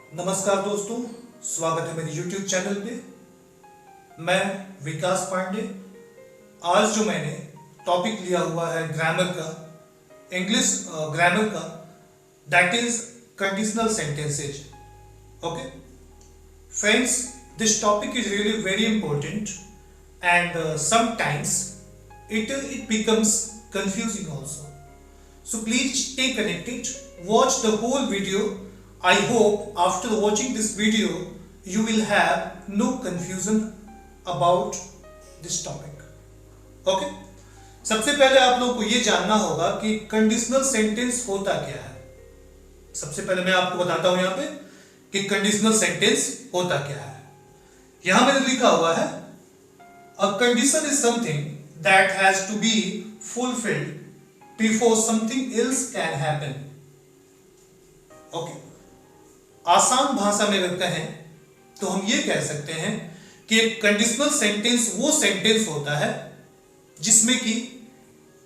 नमस्कार दोस्तों, स्वागत है मेरे YouTube चैनल पे। मैं विकास पांडे। आज जो मैंने टॉपिक लिया हुआ है ग्रामर का, इंग्लिश ग्रामर का, that is conditional sentences. Okay friends, this topic is really very important and sometimes it becomes confusing also. So please stay connected, watch the whole video. I hope after watching this video you will have no confusion about this topic. Okay? सबसे पहले आप लोगों को ये जानना होगा कि conditional sentence होता क्या है। सबसे पहले मैं आपको बताता हूं यहां पे कि कंडीशनल सेंटेंस होता क्या है। यहां मैंने लिखा हुआ है a condition is something that has to be fulfilled before something else can happen. Okay? आसान भाषा में अगर कहें तो हम ये कह सकते हैं कि एक कंडीशनल सेंटेंस वो सेंटेंस होता है जिसमें कि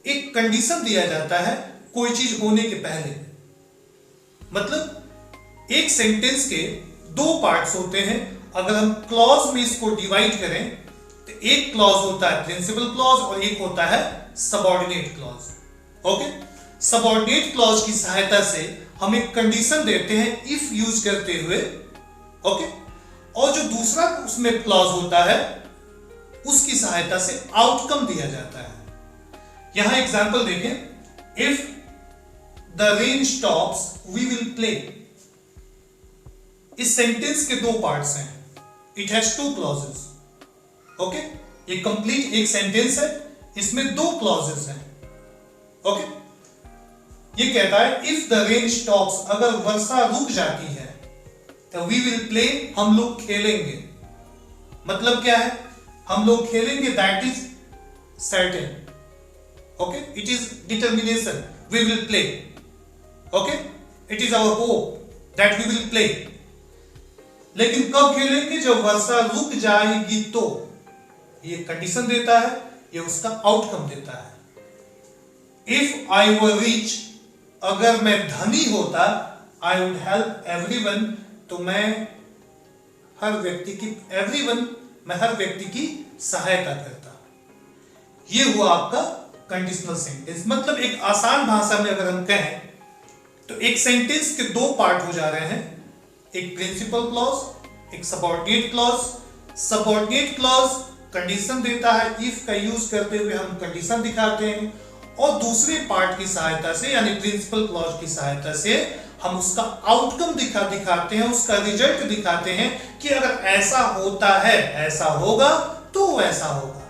एक कंडीशन दिया जाता है कोई चीज होने के पहले। मतलब एक सेंटेंस के दो पार्ट्स होते हैं। अगर हम क्लॉज में इसको डिवाइड करें तो एक क्लॉज होता है प्रिंसिपल क्लॉज और एक होता है subordinate clause. Okay, subordinate clause की सहायता से हम एक कंडीशन देते हैं इफ यूज करते हुए। ओके, और जो दूसरा उसमें क्लॉज होता है उसकी सहायता से आउटकम दिया जाता है। यहां एग्जांपल देखें, if the rain stops we will play. इस सेंटेंस के दो पार्ट्स हैं, it has two clauses. Okay, ये कंप्लीट एक सेंटेंस है, इसमें दो क्लॉजेस हैं। ओके, ये कहता है इफ द रेन स्टॉप्स, अगर वर्षा रुक जाती है तो वी विल प्ले, हम लोग खेलेंगे। मतलब क्या है, हम लोग खेलेंगे, that is certain. Okay, it is determination, we will play. Okay, it is our hope that we will play. लेकिन कब खेलेंगे, जब वर्षा रुक जाएगी तो। ये कंडीशन देता है, ये उसका आउटकम देता है। इफ आई वर रिच, अगर मैं धनी होता, आई वुड हेल्प एवरीवन, तो मैं हर व्यक्ति की सहायता करता। ये हुआ आपका कंडीशनल सेंटेंस। मतलब एक आसान भाषा में अगर हम कहें तो एक सेंटेंस के दो पार्ट हो जा रहे हैं, एक प्रिंसिपल क्लॉज, एक subordinate clause. Subordinate clause condition देता है, इफ का यूज करते हुए हम कंडीशन दिखाते हैं, और दूसरे पार्ट की सहायता से यानी प्रिंसिपल क्लॉज की सहायता से हम उसका आउटकम दिखाते हैं, उसका रिजल्ट दिखाते हैं कि अगर ऐसा होता है, ऐसा होगा तो वैसा होगा।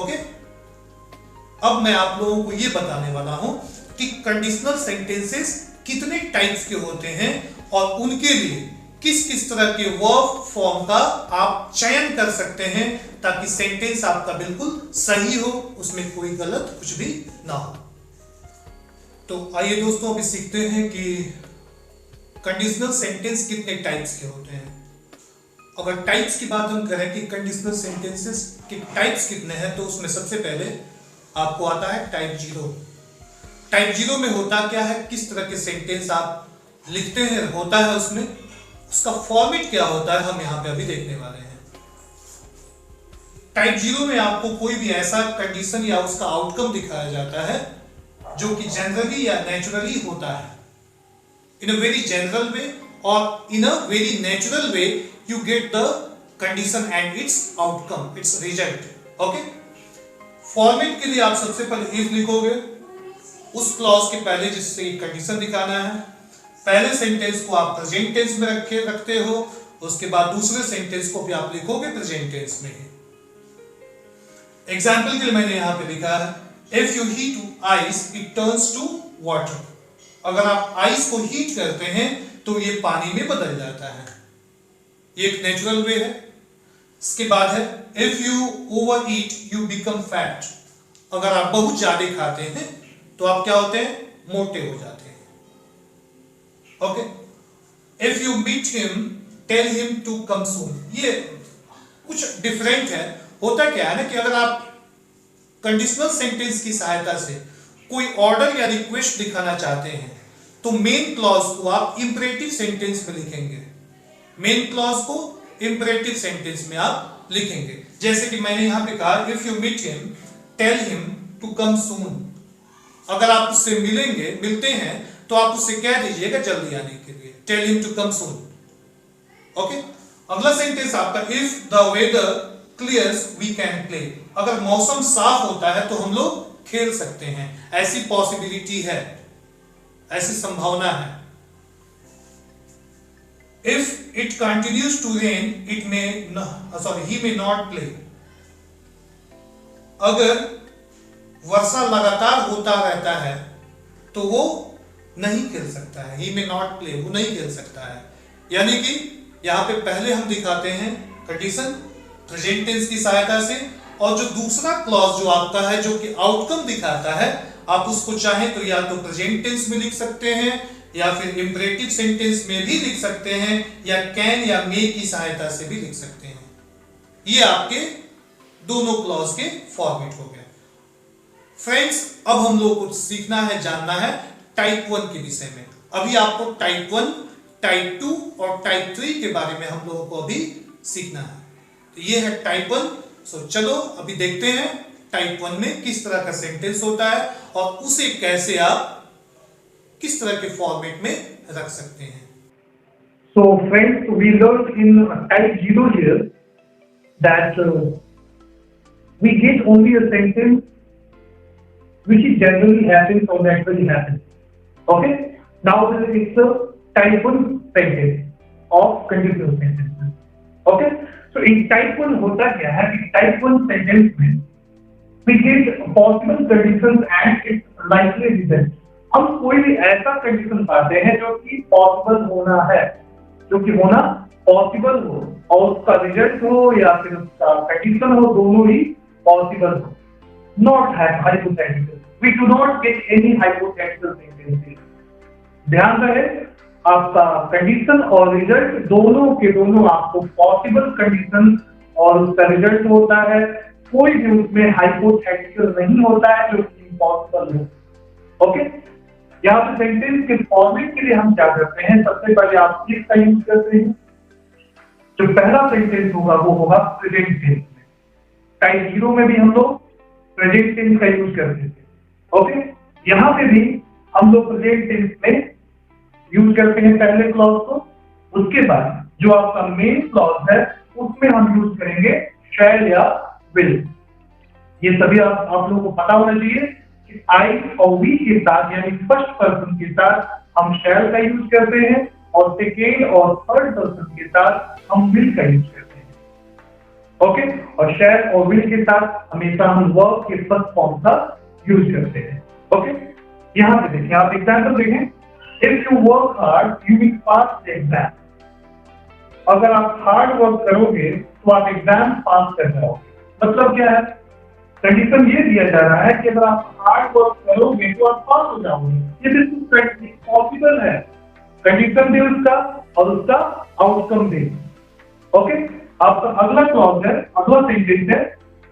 ओके, अब मैं आप लोगों को यह बताने वाला हूं कि कंडीशनल सेंटेंसेस कितने टाइप्स के होते हैं और उनके लिए किस किस तरह के वर्ब फॉर्म का आप चयन कर सकते हैं ताकि सेंटेंस आपका बिल्कुल सही हो, उसमें कोई गलत कुछ भी ना हो। तो आइए दोस्तों, अभी सीखते हैं कि कंडीशनल सेंटेंस कितने टाइप्स के होते हैं। अगर टाइप्स की बात हम करें कि कंडीशनल सेंटेंसेस के टाइप्स कितने हैं, तो उसमें सबसे पहले आपको आता है टाइप 0। टाइप 0 में होता क्या है, किस तरह के सेंटेंस आप लिखते हैं होता है, उसमें उसका फॉर्मेट क्या होता है, हम यहां पे अभी देखने वाले हैं। टाइप 0 में आपको कोई भी ऐसा कंडीशन या उसका आउटकम दिखाया जाता है जो कि जनरली या नेचुरली होता है, इन अ वेरी जनरल वे और in a very natural way you get the condition and its outcome, its result. Okay, format के लिए आप सबसे पहले इफ लिखोगे, उस क्लॉज के पहले जिससे कंडीशन दिखाना है। पहले सेंटेंस को आप प्रेजेंट टेंस में रखते हो, उसके बाद दूसरे सेंटेंस को भी आप लिखोगे प्रेजेंट टेंस में ही। एग्जाम्पल के लिए मैंने यहां पे लिखा है, if you heat ice it turns to water. अगर आप आइस को हीट करते हैं तो ये पानी में बदल जाता है, ये एक नेचुरल वे है। इसके बाद है, if you over eat you become fat. अगर आप बहुत ज्यादा खाते हैं तो आप क्या होते हैं, मोटे हो जाते हैं। Okay, if you meet him tell him to come soon. ये कुछ डिफरेंट है। होता क्या है ना कि अगर आप कंडीशनल सेंटेंस की सहायता से कोई ऑर्डर या रिक्वेस्ट दिखाना चाहते हैं तो मेन क्लॉज को आप इंपरेटिव सेंटेंस में लिखेंगे, मेन क्लॉज को इंपरेटिव सेंटेंस में आप लिखेंगे। जैसे कि मैंने यहां पे कहा if you meet him tell him to come soon. अगर आप उससे मिलते हैं तो आप उससे कह दीजिएगा जल्दी आने के लिए, tell him to come soon. Okay, अगला सेंटेंस आपका if the weather clears we can play. अगर मौसम साफ होता है तो हम लोग खेल सकते हैं, ऐसी पॉसिबिलिटी है, ऐसी संभावना है। If it continues to rain it may he may not play. अगर वर्षा लगातार होता रहता है तो वो नहीं खेल सकता है, ही मे नॉट प्ले, वो नहीं खेल सकता है। यानी कि यहां पे पहले हम दिखाते हैं कंडीशन प्रेजेंट टेंस की सहायता से, और जो दूसरा क्लॉज जो आपका है जो कि आउटकम दिखाता है, आप उसको चाहें तो या तो प्रेजेंट टेंस में लिख सकते हैं या फिर इंपरेटिव सेंटेंस में भी लिख सकते हैं, या कैन या मे की सहायता से भी लिख सकते हैं। ये आपके दोनों क्लॉज के फॉर्मेट हो गए। फ्रेंड्स, अब हम लोग को सीखना है, जानना है टाइप 1 के विषय में। अभी आपको टाइप 1, टाइप 2 और टाइप 3 के बारे में हम लोगों को अभी सीखना है। तो ये है टाइप 1। सो चलो अभी देखते हैं टाइप 1 में किस तरह का सेंटेंस होता है और उसे कैसे आप किस तरह के फॉर्मेट में रख सकते हैं। So friends, we learned in type 0 here that we get only a sentence which is generally happens or naturally happens. Okay? Now it's a type 1 sentence of conditional sentences. Okay? So in type 1 होता क्या है कि type 1 sentence में we get possible conditions and its likely result. हम कोई भी ऐसा condition पाते हैं जो कि पॉसिबल होना है, जो कि होना पॉसिबल हो, और उसका रिजल्ट हो या फिर उसका कंडीशन हो, दोनों ही पॉसिबल हो। Not hypothetical, we do not get any hypothetical sentences. ध्यान रहे, आपका कंडीशन और रिजल्ट दोनों के दोनों आपको पॉसिबल कंडीशन और उसका रिजल्ट होता है। कोई भी उसमें हाइपोथेटिकल नहीं होता है जो कि इम्पॉसिबल हो। ओके, यहाँ पे सेंटेंस के फॉर्मेट के लिए हम क्या करते हैं, सबसे पहले आप इफ का यूज करते हैं। जो पहला सेंटेंस होगा वो होगा प्रेजेंट टेंस में। टाइप 0 में भी हम लोग प्रेजेंट टेंस का यूज करते थे। ओके, यहाँ पे भी हम लोग प्रेजेंट टेंस में यूज करते हैं पहले क्लॉज को। उसके बाद जो आपका मेन क्लॉज है उसमें हम यूज करेंगे शैल या विल। ये सभी आप लोगों को पता होना चाहिए कि आई और वी के साथ यानी फर्स्ट पर्सन के साथ हम शैल का यूज करते हैं और सेकेंड और थर्ड पर्सन के साथ हम विल का यूज करते हैं। ओके, और शैल और विल के साथ हमेशा हम वर्ब के फर्स्ट फॉर्म का यूज करते हैं। ओके, यहाँ पे देखिए, आप एग्जाम्पल देखें। If you work hard you will pass the exam. अगर आप हार्ड वर्क करोगे तो आप एग्जाम पास कर जाओगे। मतलब क्या है, कंडीशन ये दिया जा रहा है कि अगर आप हार्ड वर्क करोगे तो आप पास हो जाओगे। ये बिल्कुल पॉसिबल है। कंडीशन दे उसका और उसका आउटकम दे। ओके, आपका अगला क्लॉज है, अगला सेंटेंस है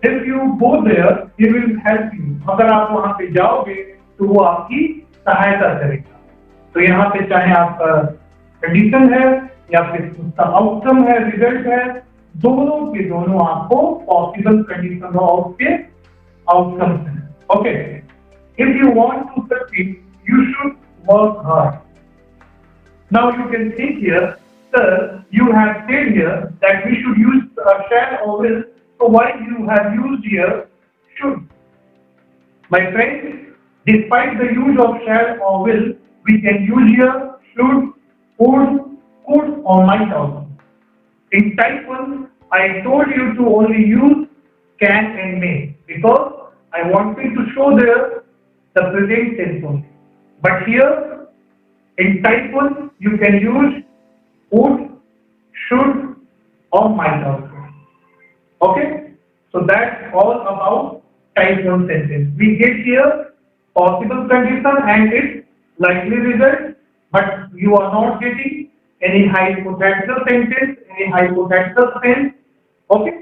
if you go there he will help you. अगर आप वहां पे जाओगे तो वो आपकी सहायता करेगा। तो यहाँ पे चाहे आपका कंडीशन है या फिर उसका आउटकम है, रिजल्ट है, दोनों के दोनों आपको पॉसिबल कंडीशन और उसके आउटकम्स हैं। Okay, if you want to succeed you should work hard. Now you can see here, sir, you have said here that we should use shall or will, so why you have used here should? My friends, despite the use of shall or will, we can use here should, would, could or might also. In type 1, I told you to only use can and may because I wanted to show there the present tense only. But here in type 1, you can use would, should or might also. Okay? So that's all about type 1 sentence. We get here possible condition and its likely result, but you are not getting any hypothetical sentence, any hypothetical sense. Okay?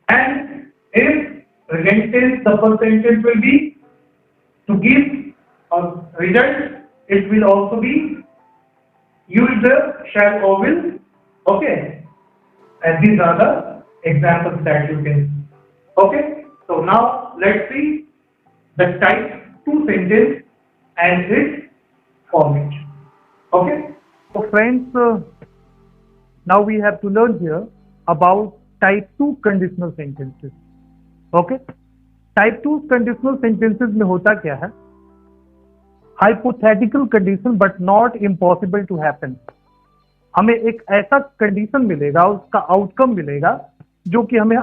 And if present tense, the first sentence will be to give a result, it will also be use the shall or will. Okay, and these are the examples that you can see. Okay, so now let's see the type 2 sentence and its format. Okay, so friends, now we have to learn here about type 2 conditional sentences. Okay, type 2 conditional sentences में होता क्या है? Hypothetical condition but not impossible to happen. हमें एक ऐसा condition मिलेगा, उसका outcome मिलेगा जो कि हमें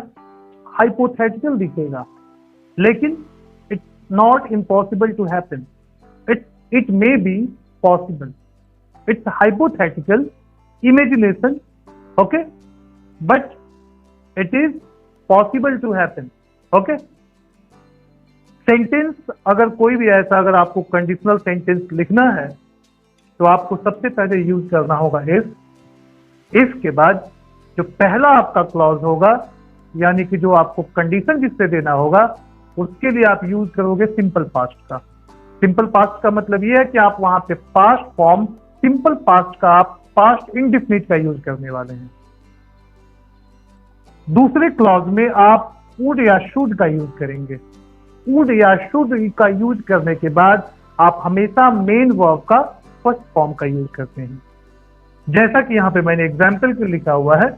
हाइपोथेटिकल दिखेगा, लेकिन it's not impossible to happen. It may be possible. It's hypothetical imagination, okay, but it is possible to happen. Okay, sentence अगर कोई भी ऐसा, अगर आपको कंडीशनल सेंटेंस लिखना है तो आपको सबसे पहले यूज करना होगा इफ के बाद जो पहला आपका क्लॉज होगा, यानी कि जो आपको कंडीशन जिससे देना होगा, उसके लिए आप यूज करोगे सिंपल पास्ट का. सिंपल पास्ट का मतलब ये है कि आप वहां पे पास्ट फॉर्म सिंपल पास्ट का, आप पास्ट इंडिफिनिट का यूज करने वाले हैं. दूसरे क्लॉज में आप वुड या शुड का यूज करेंगे. वुड या शुड का यूज करने के बाद आप हमेशा मेन वर्ब का फर्स्ट फॉर्म का यूज करते हैं. जैसा कि यहाँ पे मैंने एग्जाम्पल के लिखा हुआ है,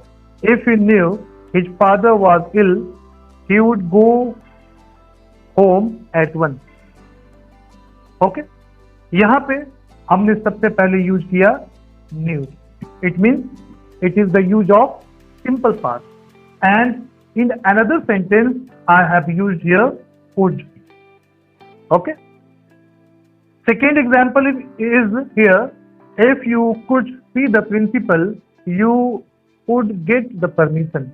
if he knew his father was ill he would go home at one. Okay, यहाँ पे हमने सबसे पहले यूज किया knew. It means it is the use of simple past. And in another sentence I have used here would. Okay, second example is here, if you could see the principal you would get the permission.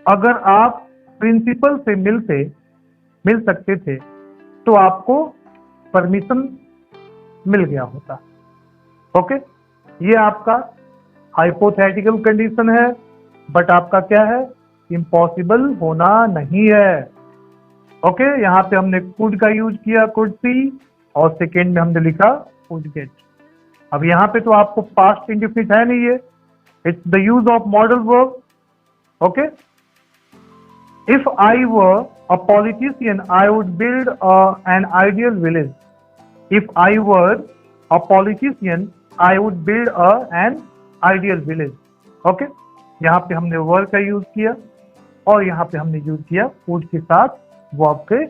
अगर आप principal से मिल सकते थे तो आपको permission मिल गया होता. Okay, ये आपका हाइपोथेटिकल कंडीशन है, बट आपका क्या है, इम्पॉसिबल होना नहीं है. ओके, यहाँ पे हमने कुड का यूज किया, कुड सी, और सेकेंड में हमने लिखा कुड गेट. अब यहाँ पे तो आपको पास्ट इंडिफिनिट है नहीं, है it's the use of modal verb. Okay, if I were a politician I would build an ideal village. If I were a politician I would build an ideal village. Okay, यहाँ पे हमने वर का use किया और यहाँ पे हमने use किया वुड के साथ वर्ब के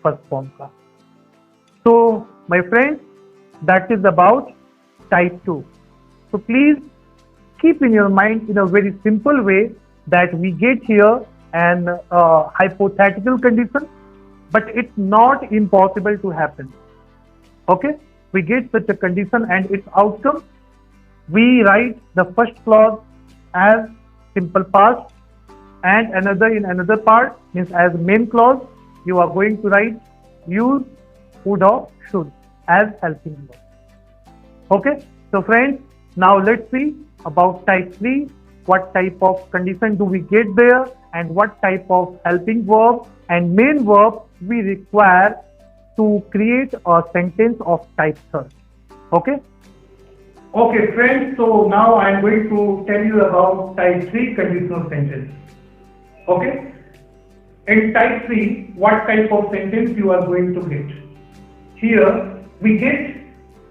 फर्स्ट फॉर्म का. So my friends, that is about type 2. So please keep in your mind in a very simple way that we get here an hypothetical condition, but it's not impossible to happen. Okay, we get such a condition and its outcome. We write the first clause as simple past and another in another part, means as main clause you are going to write use would or should as helping verb. Okay, so friends, now let's see about type 3. What type of condition do we get there and what type of helping verb and main verb we require to create a sentence of type 3. Okay. Okay friends, so now I am going to tell you about type 3 conditional sentence. Okay, in type 3 what type of sentence you are going to get? Here we get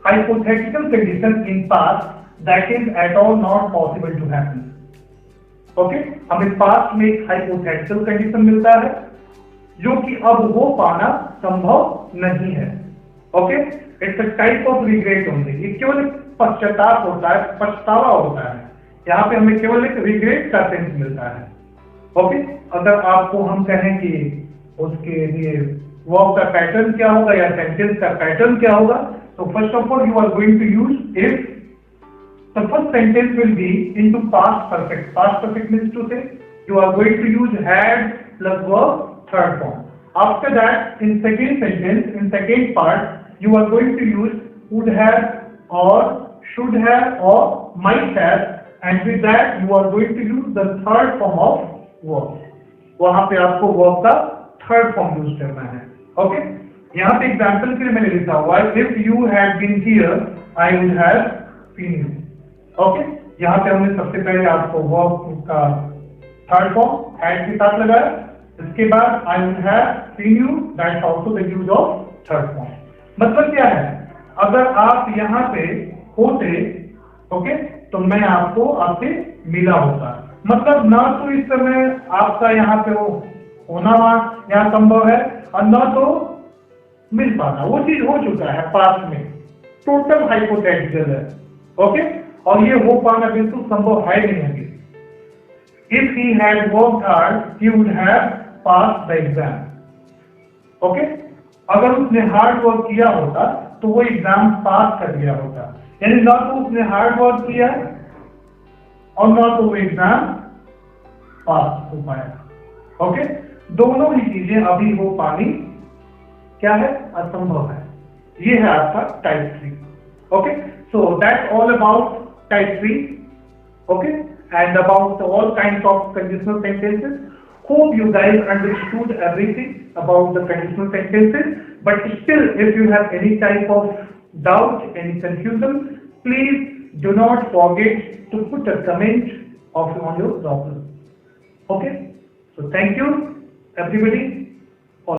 hypothetical condition in past that is at all not possible to happen. Okay, हमें past में एक hypothetical condition मिलता है जो कि अब हो पाना संभव नहीं है. Okay, it's a type of regret only. ये केवल पश्चाताप होता है, पछतावा होता है. यहाँ पे हमें केवल एक रिग्रेट का सेंस मिलता है. ओके, अगर आपको हम कहें कि उसके लिए वर्ब का पैटर्न क्या होगा या सेंटेंस का पैटर्न क्या होगा, तो first of all you are going to use if. The first sentence will be into past perfect. Past perfect means to say you are going to use had plus verb third form. After that, in second sentence, in second part, you are going to use would have or should have or might have, and with that you are going to use the third form of verb. वहां पे आपको verb का third form use करना है. Okay. यहाँ पे example के लिए मैंने लिखा हुआ है, if you had been here I would have seen you. Okay, यहाँ पे हमने सबसे पहले आपको वर्ब का थर्ड फॉर्म हैड के साथ लगाया, इसके बाद आई would have seen you, that's also the use of third form. मतलब क्या है, अगर आप यहाँ पे होते, ओके, तो मैं आपसे मिला होता। मतलब ना तो इस समय आपका यहाँ पे होना यहाँ संभव है, और ना तो मिल पाना, वो चीज हो चुका है पास्ट में, टोटल हाइपोथेटिकल है। ओके, और ये हो पाना बिल्कुल संभव है नहीं है। If he had worked hard he would have pass the exam. Okay, अगर उसने हार्ड वर्क किया होता तो वो एग्जाम पास कर गया होता, यानी ना तो उसने हार्ड वर्क किया और ना तो वो एग्जाम पास हो पाया। ओके, दोनों ही चीजें अभी हो पानी क्या है, असंभव है। ये है आपका type 3। Okay, so that's all about type 3। Okay, and about all kinds of conditional sentences. Hope you guys understood everything about the conditional sentences, but still if you have any type of doubt, any confusion, please do not forget to put a comment on your problem. Okay, so thank you everybody.